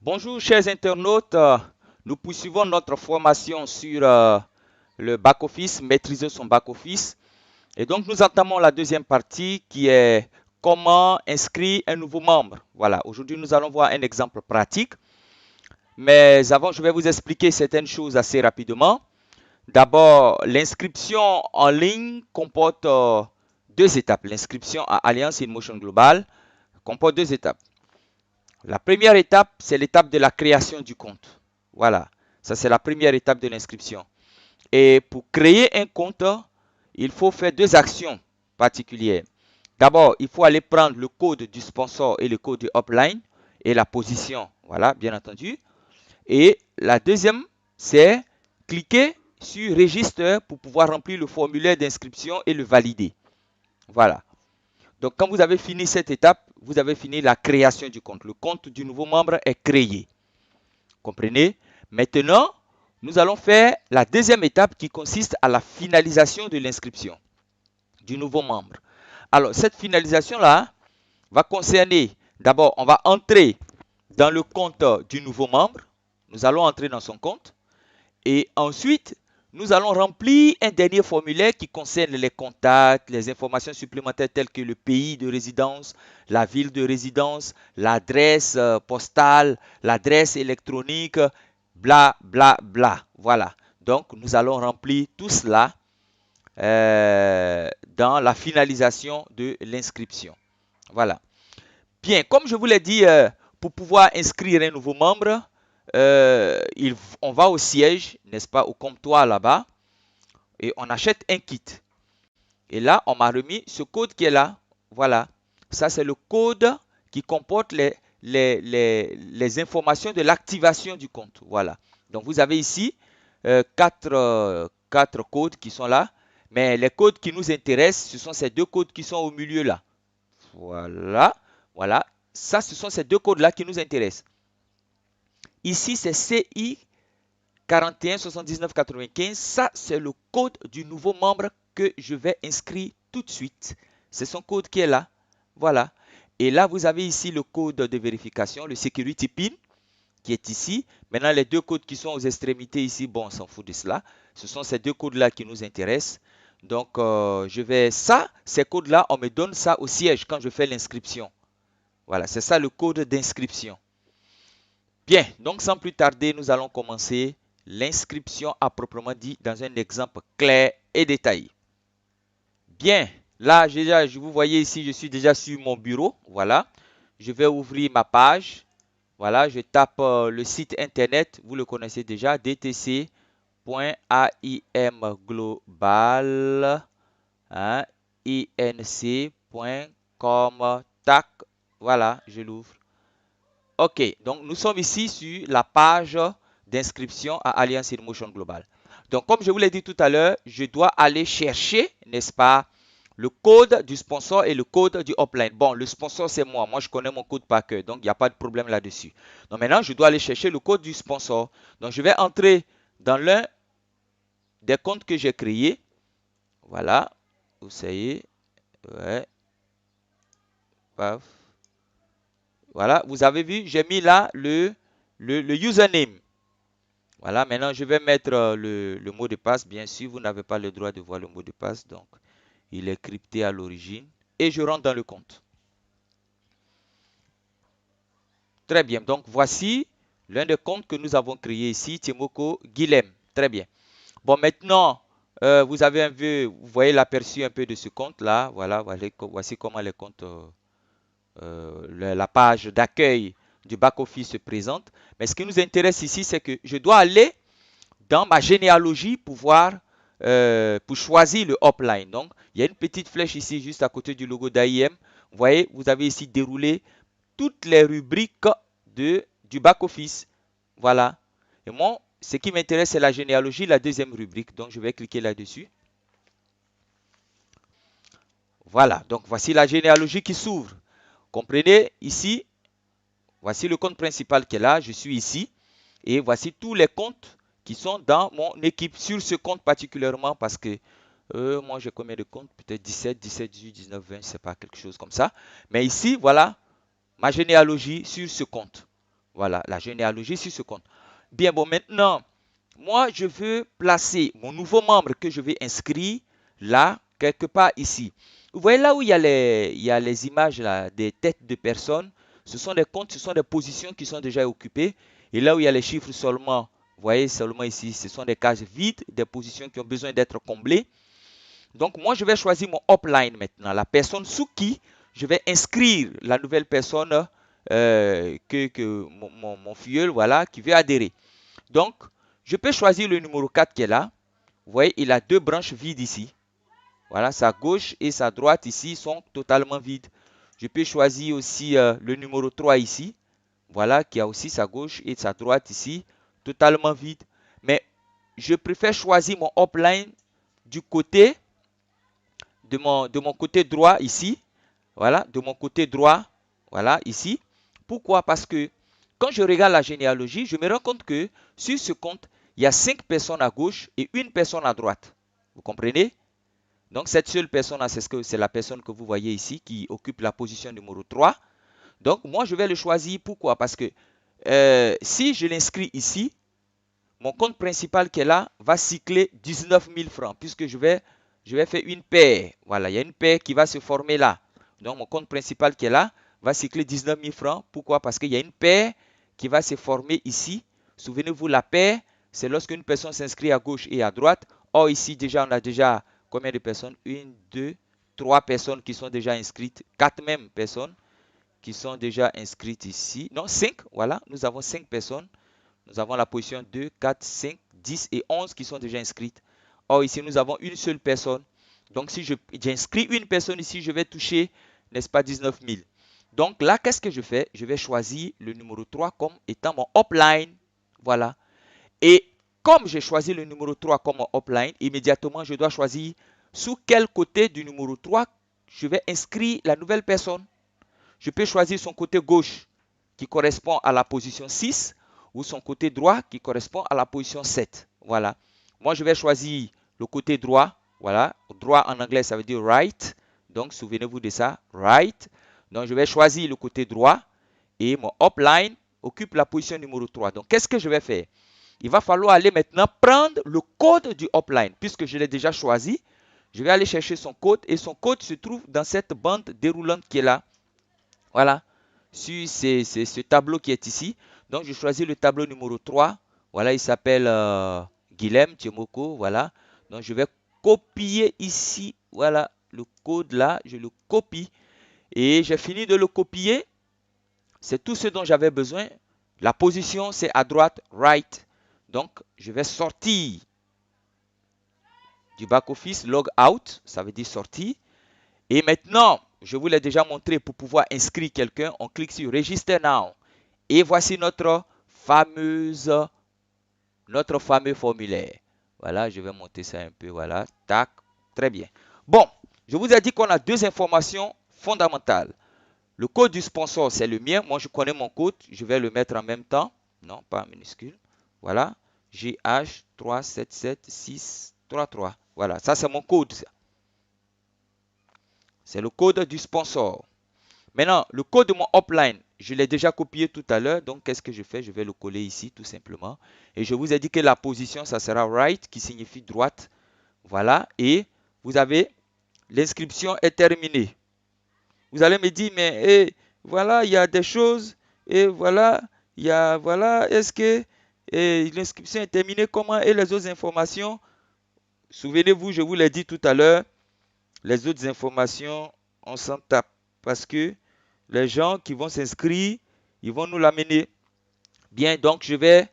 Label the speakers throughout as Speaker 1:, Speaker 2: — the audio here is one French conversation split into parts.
Speaker 1: Bonjour chers internautes, nous poursuivons notre formation sur le back-office, maîtriser son back-office. Et donc nous entamons la deuxième partie qui est comment inscrire un nouveau membre. Voilà, aujourd'hui nous allons voir un exemple pratique. Mais avant, je vais vous expliquer certaines choses assez rapidement. D'abord, l'inscription en ligne comporte deux étapes. L'inscription à Alliance InMotion Global comporte deux étapes. La première étape, c'est l'étape de la création du compte. Voilà, ça c'est la première étape de l'inscription. Et pour créer un compte, il faut faire deux actions particulières. D'abord, il faut aller prendre le code du sponsor et le code du upline et la position. Voilà, bien entendu. Et la deuxième, c'est cliquer sur Register pour pouvoir remplir le formulaire d'inscription et le valider. Voilà. Donc, quand vous avez fini cette étape, vous avez fini la création du compte. Le compte du nouveau membre est créé. Comprenez? Maintenant, nous allons faire la deuxième étape qui consiste à la finalisation de l'inscription du nouveau membre. Alors, cette finalisation-là va concerner, d'abord, on va entrer dans le compte du nouveau membre. Nous allons entrer dans son compte. Et ensuite, nous allons remplir un dernier formulaire qui concerne les contacts, les informations supplémentaires telles que le pays de résidence, la ville de résidence, l'adresse postale, l'adresse électronique, bla bla bla. Voilà. Donc, nous allons remplir tout cela dans la finalisation de l'inscription. Voilà. Bien, comme je vous l'ai dit, pour pouvoir inscrire un nouveau membre, on va au siège, n'est-ce pas, au comptoir là-bas, et on achète un kit. Et là, on m'a remis ce code qui est là. Voilà. Ça, c'est le code qui comporte les informations de l'activation du compte. Voilà. Donc, vous avez ici quatre codes qui sont là. Mais les codes qui nous intéressent, ce sont ces deux codes qui sont au milieu là. Voilà. Voilà. Ça, ce sont ces deux codes-là qui nous intéressent. Ici, c'est CI 41 79 95. Ça, c'est le code du nouveau membre que je vais inscrire tout de suite. C'est son code qui est là. Voilà. Et là, vous avez ici le code de vérification, le security pin, qui est ici. Maintenant, les deux codes qui sont aux extrémités ici, bon, on s'en fout de cela. Ce sont ces deux codes-là qui nous intéressent. Donc, je vais ça, ces codes-là, on me donne ça au siège quand je fais l'inscription. Voilà, c'est ça le code d'inscription. Bien, donc sans plus tarder, nous allons commencer l'inscription à proprement dit dans un exemple clair et détaillé. Bien, là, déjà, vous voyez ici, je suis déjà sur mon bureau. Voilà, je vais ouvrir ma page. Voilà, je tape le site internet, vous le connaissez déjà, dtc.aimglobal, hein, inc.com, tac, voilà, je l'ouvre. Ok, donc nous sommes ici sur la page d'inscription à Alliance InMotion Global. Donc, comme je vous l'ai dit tout à l'heure, je dois aller chercher, n'est-ce pas, le code du sponsor et le code du upline. Bon, le sponsor, c'est moi. Moi, je connais mon code par cœur, donc il n'y a pas de problème là-dessus. Donc, maintenant, je dois aller chercher le code du sponsor. Donc, je vais entrer dans l'un des comptes que j'ai créés. Voilà, vous savez, ouais, paf. Voilà, vous avez vu, j'ai mis là le username. Voilà, maintenant je vais mettre le mot de passe. Bien sûr, vous n'avez pas le droit de voir le mot de passe, donc il est crypté à l'origine. Et je rentre dans le compte. Très bien, donc voici l'un des comptes que nous avons créé ici, Timoko Guilhem. Très bien. Bon, maintenant, vous avez un peu, vous voyez l'aperçu un peu de ce compte-là. Voilà, voici comment les comptes, la page d'accueil du back-office se présente. Mais ce qui nous intéresse ici, c'est que je dois aller dans ma généalogie pour choisir le upline. Donc, il y a une petite flèche ici juste à côté du logo d'AIM. Vous voyez, vous avez ici déroulé toutes les rubriques du back-office. Voilà. Et moi, ce qui m'intéresse, c'est la généalogie, la deuxième rubrique. Donc, je vais cliquer là-dessus. Voilà. Donc, voici la généalogie qui s'ouvre. Comprenez, ici, voici le compte principal qui est là. Je suis ici. Et voici tous les comptes qui sont dans mon équipe sur ce compte particulièrement parce que moi j'ai combien de comptes? Peut-être 17, 17, 18, 19, 20, je sais pas, quelque chose comme ça. Mais ici, voilà ma généalogie sur ce compte. Voilà, la généalogie sur ce compte. Bien, bon, maintenant, moi, je veux placer mon nouveau membre que je vais inscrire là, quelque part ici. Vous voyez là où il y a les images là, des têtes de personnes. Ce sont des comptes, ce sont des positions qui sont déjà occupées. Et là où il y a les chiffres seulement, vous voyez seulement ici, ce sont des cases vides, des positions qui ont besoin d'être comblées. Donc, moi, je vais choisir mon upline maintenant, la personne sous qui je vais inscrire la nouvelle personne que mon filleul, voilà, qui veut adhérer. Donc, je peux choisir le numéro 4 qui est là. Vous voyez, il a deux branches vides ici. Voilà, sa gauche et sa droite ici sont totalement vides. Je peux choisir aussi le numéro 3 ici. Voilà, qui a aussi sa gauche et sa droite ici, totalement vide. Mais je préfère choisir mon upline du côté de mon côté droit ici. Voilà, de mon côté droit, voilà, ici. Pourquoi? Parce que quand je regarde la généalogie, je me rends compte que sur ce compte, il y a 5 personnes à gauche et une personne à droite. Vous comprenez? Donc, cette seule personne, c'est la personne que vous voyez ici qui occupe la position numéro 3. Donc, moi, je vais le choisir. Pourquoi? Parce que si je l'inscris ici, mon compte principal qui est là va cycler 19 000 francs puisque je vais faire une paire. Voilà, il y a une paire qui va se former là. Donc, mon compte principal qui est là va cycler 19 000 francs. Pourquoi? Parce qu'il y a une paire qui va se former ici. Souvenez-vous, la paire, c'est lorsqu'une personne s'inscrit à gauche et à droite. Or, ici, déjà, on a déjà combien de personnes? Une, deux, trois personnes qui sont déjà inscrites. Quatre mêmes personnes qui sont déjà inscrites ici. Non, cinq. Voilà, nous avons 5 personnes. Nous avons la position 2, 4, 5, 10 et 11 qui sont déjà inscrites. Or, ici, nous avons une seule personne. Donc, si j'inscris une personne ici, je vais toucher, n'est-ce pas, 19 000. Donc là, qu'est-ce que je fais? Je vais choisir le numéro 3 comme étant mon upline. Voilà. Et comme j'ai choisi le numéro 3 comme mon upline, immédiatement, je dois choisir sous quel côté du numéro 3 je vais inscrire la nouvelle personne. Je peux choisir son côté gauche qui correspond à la position 6 ou son côté droit qui correspond à la position 7. Voilà. Moi, je vais choisir le côté droit. Voilà. Droit en anglais, ça veut dire right. Donc, souvenez-vous de ça. Right. Donc, je vais choisir le côté droit et mon upline occupe la position numéro 3. Donc, qu'est-ce que je vais faire? Il va falloir aller maintenant prendre le code du upline puisque je l'ai déjà choisi. Je vais aller chercher son code et son code se trouve dans cette bande déroulante qui est là. Voilà, sur ce tableau qui est ici. Donc, je choisis le tableau numéro 3. Voilà, il s'appelle Guilhem Tiemoko. Voilà. Donc, je vais copier ici. Voilà, le code là. Je le copie. Et j'ai fini de le copier. C'est tout ce dont j'avais besoin. La position, c'est à droite, right. Donc, je vais sortir du back-office, log out. Ça veut dire sortir. Et maintenant, je vous l'ai déjà montré, pour pouvoir inscrire quelqu'un, on clique sur Register Now. Et voici notre fameux formulaire. Voilà, je vais monter ça un peu. Voilà, tac, très bien. Bon, je vous ai dit qu'on a deux informations fondamentales. Le code du sponsor, c'est le mien. Moi, je connais mon code. Je vais le mettre en même temps. Non, pas en minuscule. Voilà, GH377633. Voilà, ça c'est mon code. C'est le code du sponsor. Maintenant, le code de mon upline, je l'ai déjà copié tout à l'heure. Donc, qu'est-ce que je fais? Je vais le coller ici, tout simplement. Et je vous ai dit que la position, ça sera right, qui signifie droite. Voilà. Et vous avez, l'inscription est terminée. Vous allez me dire, mais voilà, il y a des choses. Et voilà, est-ce que l'inscription est terminée? Comment? Et les autres informations? Souvenez-vous, je vous l'ai dit tout à l'heure. Les autres informations, on s'en tape. Parce que les gens qui vont s'inscrire, ils vont nous l'amener. Bien, donc je vais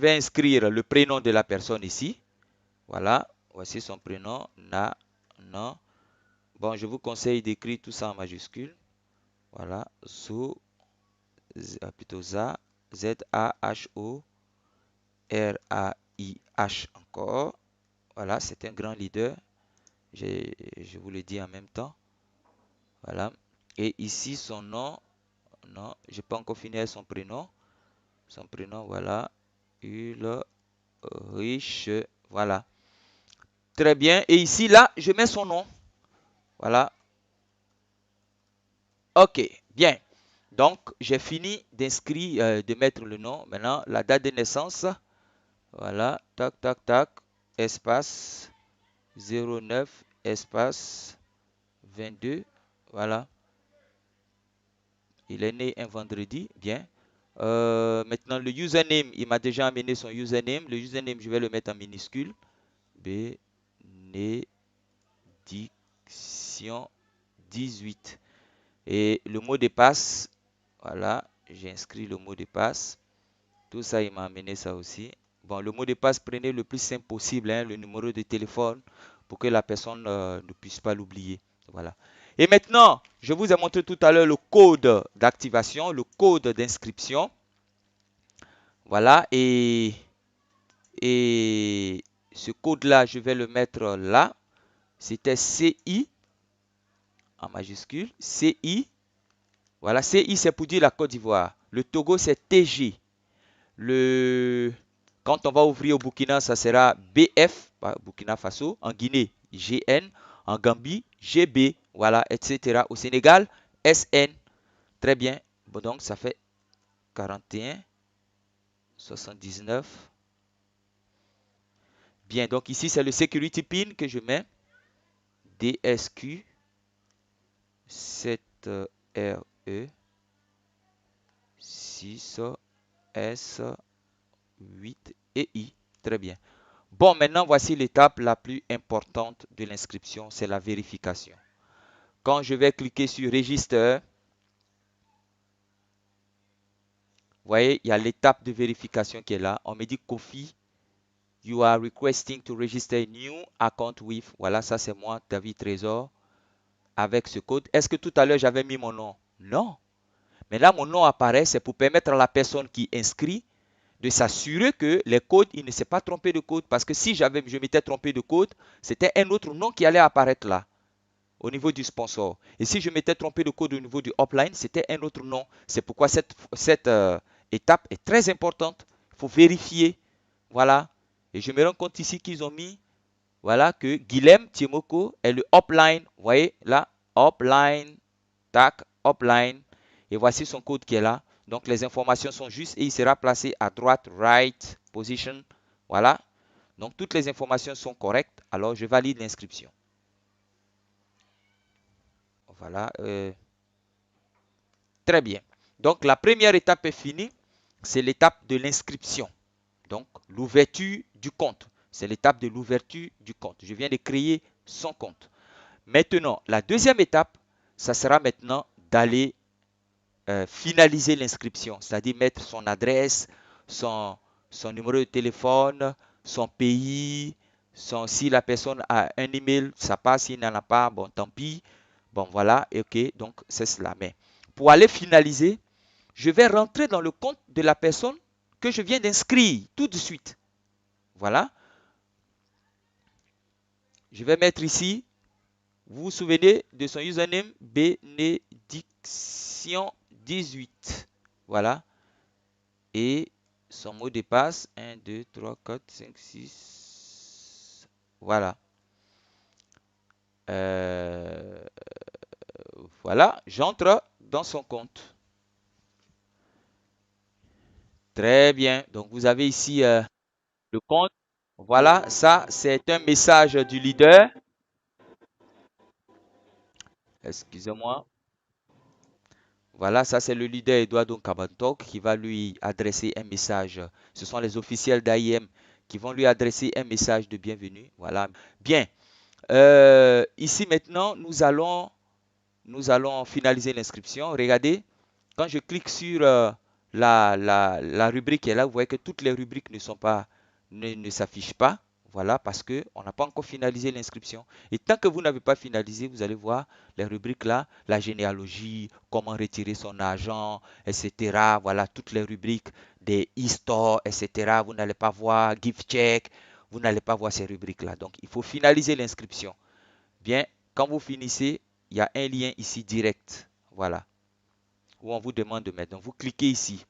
Speaker 1: inscrire le prénom de la personne ici. Voilà, voici son prénom. Non. Bon, je vous conseille d'écrire tout ça en majuscule. Voilà, plutôt Z-A-H-O-R-A-I-H encore. Voilà, c'est un grand leader. Je vous le dis en même temps. Voilà. Et ici, son nom. Non, je n'ai pas encore fini avec son prénom. Son prénom, voilà. Ulrich. Voilà. Très bien. Et ici, là, je mets son nom. Voilà. OK. Bien. Donc, j'ai fini d'inscrire, de mettre le nom. Maintenant, la date de naissance. Voilà, tac, tac, tac, espace 09, espace 22. Voilà, il est né un vendredi. Bien. Maintenant, le username, il m'a déjà amené son username. Le username, je vais le mettre en minuscule. Bénédiction 18. Et le mot de passe, voilà, j'ai inscrit le mot de passe. Tout ça, il m'a amené ça aussi. Bon, le mot de passe, prenez le plus simple possible, hein, le numéro de téléphone, pour que la personne ne puisse pas l'oublier. Voilà. Et maintenant, je vous ai montré tout à l'heure le code d'activation, le code d'inscription. Voilà. Et ce code-là, je vais le mettre là. C'était CI en majuscule. CI. Voilà, CI, c'est pour dire la Côte d'Ivoire. Le Togo, c'est TG. Quand on va ouvrir au Burkina, ça sera BF, Burkina Faso. En Guinée, GN. En Gambie, GB. Voilà, etc. Au Sénégal, SN. Très bien. Bon, donc, ça fait 41, 79. Bien, donc ici, c'est le security pin que je mets. DSQ 7RE 6S 8 et I. Très bien. Bon, maintenant, voici l'étape la plus importante de l'inscription, c'est la vérification. Quand je vais cliquer sur Register, vous voyez, il y a l'étape de vérification qui est là. On me dit Kofi, you are requesting to register a new account with. Voilà, ça c'est moi, David Trésor, avec ce code. Est-ce que tout à l'heure j'avais mis mon nom? Non. Mais là, mon nom apparaît, c'est pour permettre à la personne qui inscrit de s'assurer que les codes, il ne s'est pas trompé de code. Parce que si je m'étais trompé de code, c'était un autre nom qui allait apparaître là, au niveau du sponsor. Et si je m'étais trompé de code au niveau du upline, c'était un autre nom. C'est pourquoi cette étape est très importante. Il faut vérifier. Voilà. Et je me rends compte ici qu'ils ont mis, voilà, que Guilhem Timoko est le upline. Vous voyez là, upline, tac, upline. Et voici son code qui est là. Donc les informations sont justes et il sera placé à droite, right, position. Voilà. Donc toutes les informations sont correctes. Alors je valide l'inscription. Voilà. Très bien. Donc la première étape est finie. C'est l'étape de l'inscription. Donc l'ouverture du compte. C'est l'étape de l'ouverture du compte. Je viens de créer son compte. Maintenant, la deuxième étape, ça sera maintenant d'aller finaliser l'inscription, c'est-à-dire mettre son adresse, son numéro de téléphone, son pays, si la personne a un email, ça passe, s'il n'en a pas, bon, tant pis. Bon, voilà, ok, donc c'est cela. Mais pour aller finaliser, je vais rentrer dans le compte de la personne que je viens d'inscrire tout de suite. Voilà. Je vais mettre ici, vous vous souvenez de son username, bénédiction18. Voilà. Et son mot de passe, 1, 2, 3, 4, 5, 6. Voilà. Voilà, j'entre dans son compte. Très bien. Donc, vous avez ici le compte. Voilà, ça, c'est un message du leader. Excusez-moi. Voilà, ça, c'est le leader Eduardo Kabantok qui va lui adresser un message. Ce sont les officiels d'AIM qui vont lui adresser un message de bienvenue. Voilà. Bien. Ici, maintenant, nous allons finaliser l'inscription. Regardez, quand je clique sur la rubrique qui est là, vous voyez que toutes les rubriques ne s'affichent pas. Voilà, parce qu'on n'a pas encore finalisé l'inscription. Et tant que vous n'avez pas finalisé, vous allez voir les rubriques là, la généalogie, comment retirer son argent, etc. Voilà, toutes les rubriques des e-store, etc. Vous n'allez pas voir gift check, vous n'allez pas voir ces rubriques là. Donc, il faut finaliser l'inscription. Bien, quand vous finissez, il y a un lien ici direct. Voilà. Où on vous demande de mettre. Donc, vous cliquez ici.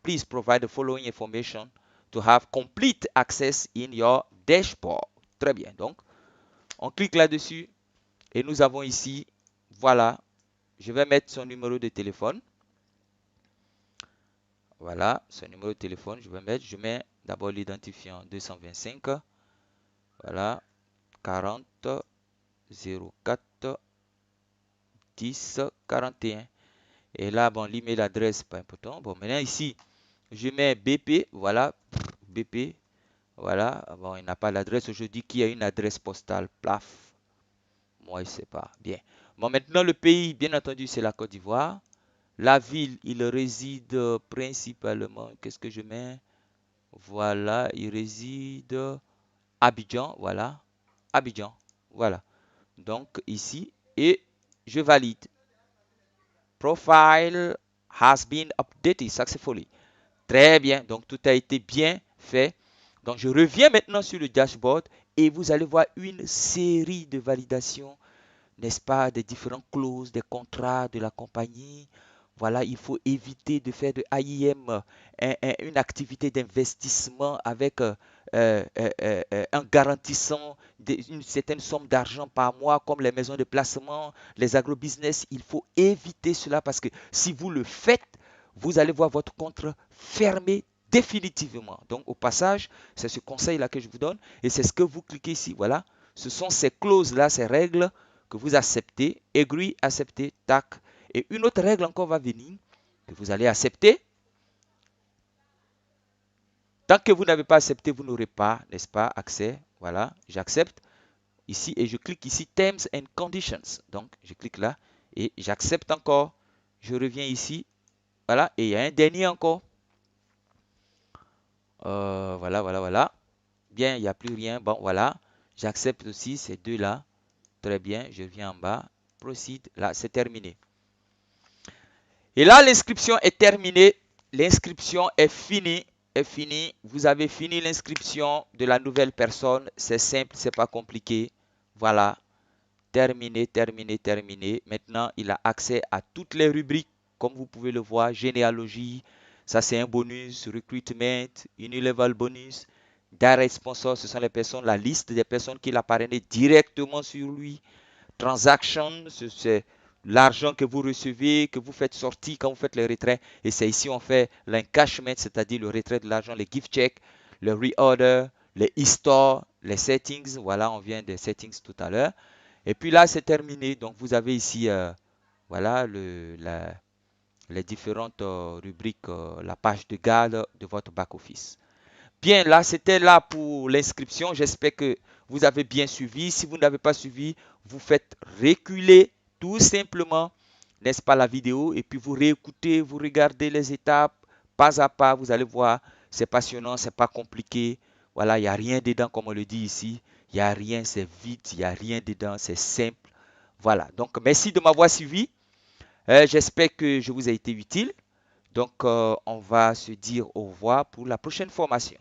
Speaker 1: Please provide the following information to have complete access in your dashboard. Très bien. Donc, on clique là-dessus et nous avons ici, voilà, je vais mettre son numéro de téléphone. Voilà, son numéro de téléphone, je mets d'abord l'identifiant 225. Voilà, 40 04 10 41. Et là, bon, l'email adresse, pas important. Bon, maintenant ici, je mets BP, voilà, BP, voilà. Bon, il n'a pas l'adresse. Je dis qu'il y a une adresse postale, plaf. Moi, je sais pas. Bien. Bon, maintenant, le pays, bien entendu, c'est la Côte d'Ivoire. La ville, il réside principalement, qu'est-ce que je mets? Voilà, il réside à Abidjan, voilà. Abidjan, voilà. Donc, ici, et je valide. Profile has been updated successfully. Très bien, donc tout a été bien fait. Donc je reviens maintenant sur le dashboard et vous allez voir une série de validations, n'est-ce pas, des différentes clauses, des contrats de la compagnie. Voilà, il faut éviter de faire de AIM une activité d'investissement avec un garantissant une certaine somme d'argent par mois, comme les maisons de placement, les agrobusiness. Il faut éviter cela parce que si vous le faites, vous allez voir votre compte fermé définitivement. Donc, au passage, c'est ce conseil-là que je vous donne et c'est ce que vous cliquez ici. Voilà, ce sont ces clauses-là, ces règles que vous acceptez, agree, accepter, tac. Et une autre règle encore va venir que vous allez accepter. Tant que vous n'avez pas accepté, vous n'aurez pas, n'est-ce pas, accès. Voilà, j'accepte ici et je clique ici Terms and Conditions. Donc, je clique là et j'accepte encore. Je reviens ici. Voilà, et il y a un dernier encore. Voilà, voilà, voilà. Bien, il n'y a plus rien. Bon, voilà. J'accepte aussi ces deux-là. Très bien, je viens en bas. Proceed. Là, c'est terminé. Et là, l'inscription est terminée. L'inscription est finie. Est finie. Vous avez fini l'inscription de la nouvelle personne. C'est simple, c'est pas compliqué. Voilà. Terminé, terminé, terminé. Maintenant, il a accès à toutes les rubriques. Comme vous pouvez le voir, généalogie. Ça, c'est un bonus. Recruitment, unilevel bonus. Direct sponsor, ce sont les personnes, la liste des personnes qui l'appartiennent directement sur lui. Transaction, c'est l'argent que vous recevez, que vous faites sortir quand vous faites le retrait. Et c'est ici on fait l'encashment, c'est-à-dire le retrait de l'argent, les gift checks, le reorder, les e-store, les settings. Voilà, on vient des settings tout à l'heure. Et puis là, c'est terminé. Donc, vous avez ici, voilà, les différentes rubriques, la page de garde de votre back-office. Bien, là, c'était là pour l'inscription. J'espère que vous avez bien suivi. Si vous n'avez pas suivi, vous faites reculer tout simplement, n'est-ce pas, la vidéo. Et puis, vous réécoutez, vous regardez les étapes pas à pas. Vous allez voir, c'est passionnant, c'est pas compliqué. Voilà, il n'y a rien dedans, comme on le dit ici. Il n'y a rien, c'est vite, il n'y a rien dedans, c'est simple. Voilà, donc merci de m'avoir suivi. J'espère que je vous ai été utile. Donc, on va se dire au revoir pour la prochaine formation.